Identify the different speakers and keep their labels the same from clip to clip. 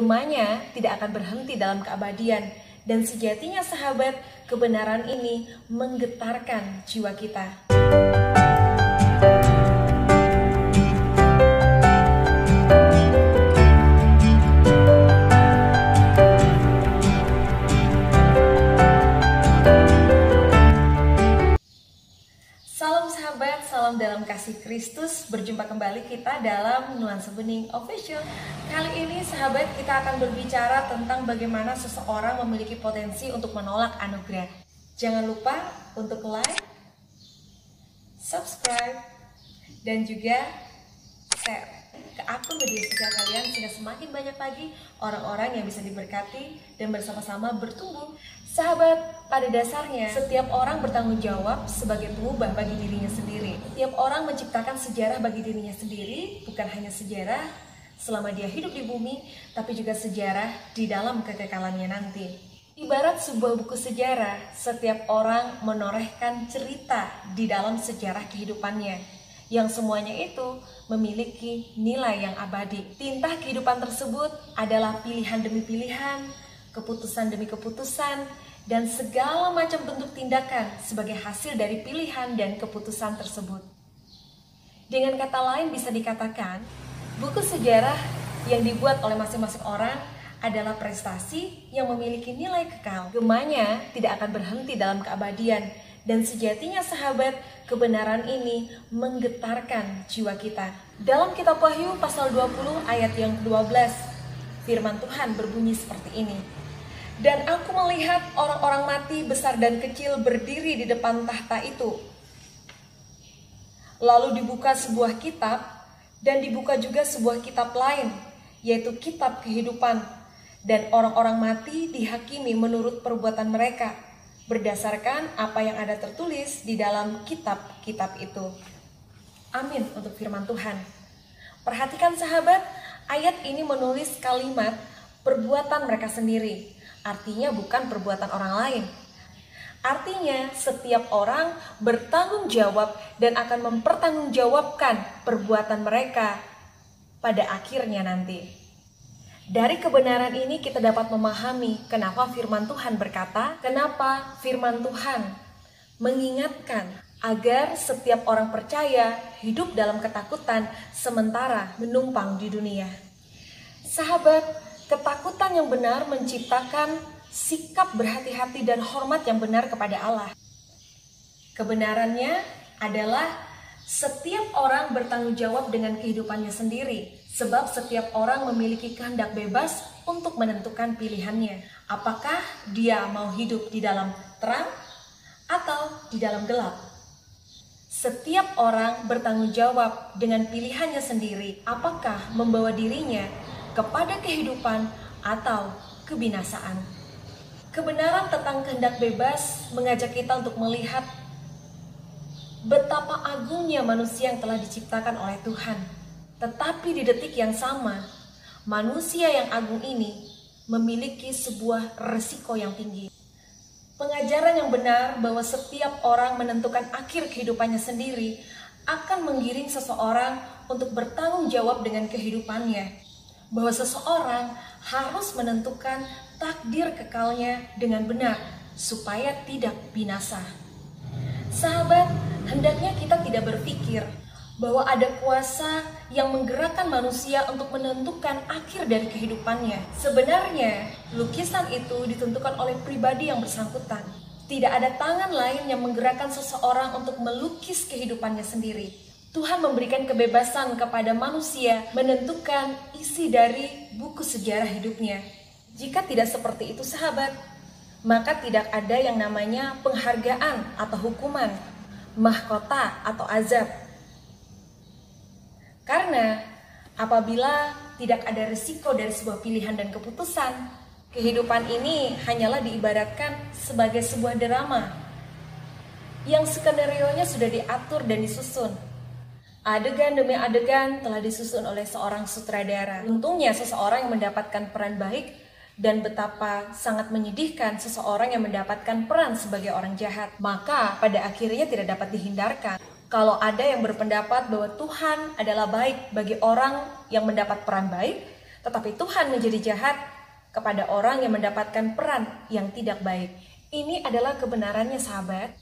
Speaker 1: Gemanya tidak akan berhenti dalam keabadian, dan sejatinya sahabat, kebenaran ini menggetarkan jiwa kita. Salam sahabat, salam dalam kasih Kristus. Berjumpa kembali kita dalam Nuansa Bening Official. Kali ini sahabat, kita akan berbicara tentang bagaimana seseorang memiliki potensi untuk menolak anugerah. Jangan lupa untuk like, subscribe, dan juga share ke akun media sosial kalian sehingga semakin banyak lagi orang-orang yang bisa diberkati dan bersama-sama bertumbuh. Sahabat, pada dasarnya setiap orang bertanggung jawab sebagai pengubah bagi dirinya sendiri. Setiap orang menciptakan sejarah bagi dirinya sendiri, bukan hanya sejarah selama dia hidup di bumi, tapi juga sejarah di dalam kekekalannya nanti. Ibarat sebuah buku sejarah, setiap orang menorehkan cerita di dalam sejarah kehidupannya, yang semuanya itu memiliki nilai yang abadi. Tinta kehidupan tersebut adalah pilihan demi pilihan, keputusan demi keputusan, dan segala macam bentuk tindakan sebagai hasil dari pilihan dan keputusan tersebut. Dengan kata lain bisa dikatakan, buku sejarah yang dibuat oleh masing-masing orang adalah prestasi yang memiliki nilai kekal. Gemanya tidak akan berhenti dalam keabadian, dan sejatinya sahabat, kebenaran ini menggetarkan jiwa kita. Dalam kitab Wahyu pasal 20 ayat yang ke-12, firman Tuhan berbunyi seperti ini. Dan aku melihat orang-orang mati besar dan kecil berdiri di depan tahta itu. Lalu dibuka sebuah kitab, dan dibuka juga sebuah kitab lain, yaitu kitab kehidupan. Dan orang-orang mati dihakimi menurut perbuatan mereka, berdasarkan apa yang ada tertulis di dalam kitab-kitab itu. Amin untuk firman Tuhan. Perhatikan sahabat, ayat ini menulis kalimat perbuatan mereka sendiri. Artinya bukan perbuatan orang lain. Artinya setiap orang bertanggung jawab dan akan mempertanggungjawabkan perbuatan mereka pada akhirnya nanti. Dari kebenaran ini kita dapat memahami kenapa firman Tuhan berkata, kenapa firman Tuhan mengingatkan agar setiap orang percaya hidup dalam ketakutan sementara menumpang di dunia. Sahabat, ketakutan yang benar menciptakan sikap berhati-hati dan hormat yang benar kepada Allah. Kebenarannya adalah setiap orang bertanggung jawab dengan kehidupannya sendiri, sebab setiap orang memiliki kehendak bebas untuk menentukan pilihannya. Apakah dia mau hidup di dalam terang atau di dalam gelap? Setiap orang bertanggung jawab dengan pilihannya sendiri, apakah membawa dirinya kepada kehidupan atau kebinasaan. Kebenaran tentang kehendak bebas mengajak kita untuk melihat betapa agungnya manusia yang telah diciptakan oleh Tuhan. Tetapi di detik yang sama, manusia yang agung ini memiliki sebuah resiko yang tinggi. Pengajaran yang benar bahwa setiap orang menentukan akhir kehidupannya sendiri akan menggiring seseorang untuk bertanggung jawab dengan kehidupannya. Bahwa seseorang harus menentukan takdir kekalnya dengan benar supaya tidak binasa. Sahabat, hendaknya kita tidak berpikir bahwa ada kuasa yang menggerakkan manusia untuk menentukan akhir dari kehidupannya. Sebenarnya, lukisan itu ditentukan oleh pribadi yang bersangkutan. Tidak ada tangan lain yang menggerakkan seseorang untuk melukis kehidupannya sendiri. Tuhan memberikan kebebasan kepada manusia menentukan isi dari buku sejarah hidupnya. Jika tidak seperti itu sahabat, maka tidak ada yang namanya penghargaan atau hukuman, mahkota atau azab. Karena apabila tidak ada risiko dari sebuah pilihan dan keputusan, kehidupan ini hanyalah diibaratkan sebagai sebuah drama yang skenario-nya sudah diatur dan disusun. Adegan demi adegan telah disusun oleh seorang sutradara. Untungnya seseorang yang mendapatkan peran baik, dan betapa sangat menyedihkan seseorang yang mendapatkan peran sebagai orang jahat. Maka pada akhirnya tidak dapat dihindarkan. Kalau ada yang berpendapat bahwa Tuhan adalah baik bagi orang yang mendapat peran baik, tetapi Tuhan menjadi jahat kepada orang yang mendapatkan peran yang tidak baik. Ini adalah kebenarannya, sahabat.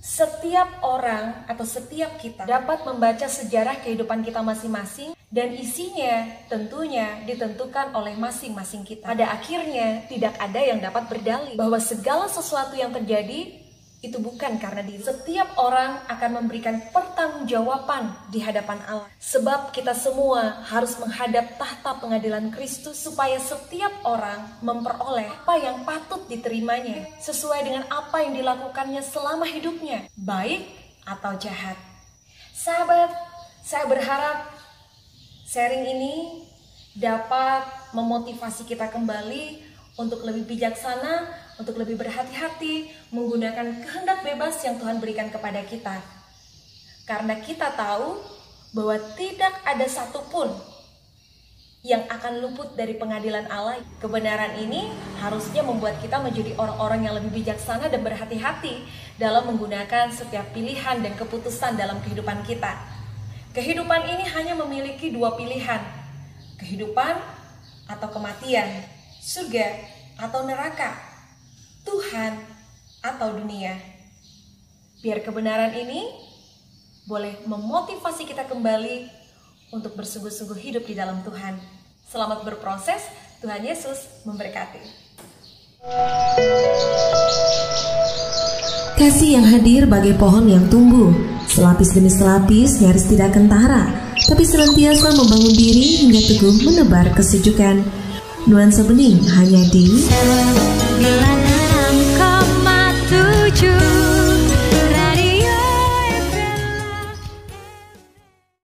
Speaker 1: Setiap orang atau setiap kita dapat membaca sejarah kehidupan kita masing-masing dan isinya tentunya ditentukan oleh masing-masing kita. Pada akhirnya tidak ada yang dapat berdalih bahwa segala sesuatu yang terjadi itu bukan karena diri. Setiap orang akan memberikan pertanggungjawaban di hadapan Allah. Sebab kita semua harus menghadap tahta pengadilan Kristus supaya setiap orang memperoleh apa yang patut diterimanya sesuai dengan apa yang dilakukannya selama hidupnya, baik atau jahat. Sahabat, saya berharap sharing ini dapat memotivasi kita kembali untuk lebih bijaksana, untuk lebih berhati-hati menggunakan kehendak bebas yang Tuhan berikan kepada kita. Karena kita tahu bahwa tidak ada satupun yang akan luput dari pengadilan Allah. Kebenaran ini harusnya membuat kita menjadi orang-orang yang lebih bijaksana dan berhati-hati dalam menggunakan setiap pilihan dan keputusan dalam kehidupan kita. Kehidupan ini hanya memiliki dua pilihan, kehidupan atau kematian, surga atau neraka, Tuhan atau dunia. Biar kebenaran ini boleh memotivasi kita kembali untuk bersungguh-sungguh hidup di dalam Tuhan. Selamat berproses, Tuhan Yesus memberkati.
Speaker 2: Kasih yang hadir bagai pohon yang tumbuh, selapis demi selapis nyaris tidak kentara, tapi senantiasa membangun diri hingga teguh menebar kesejukan. Nuansa bening hanya di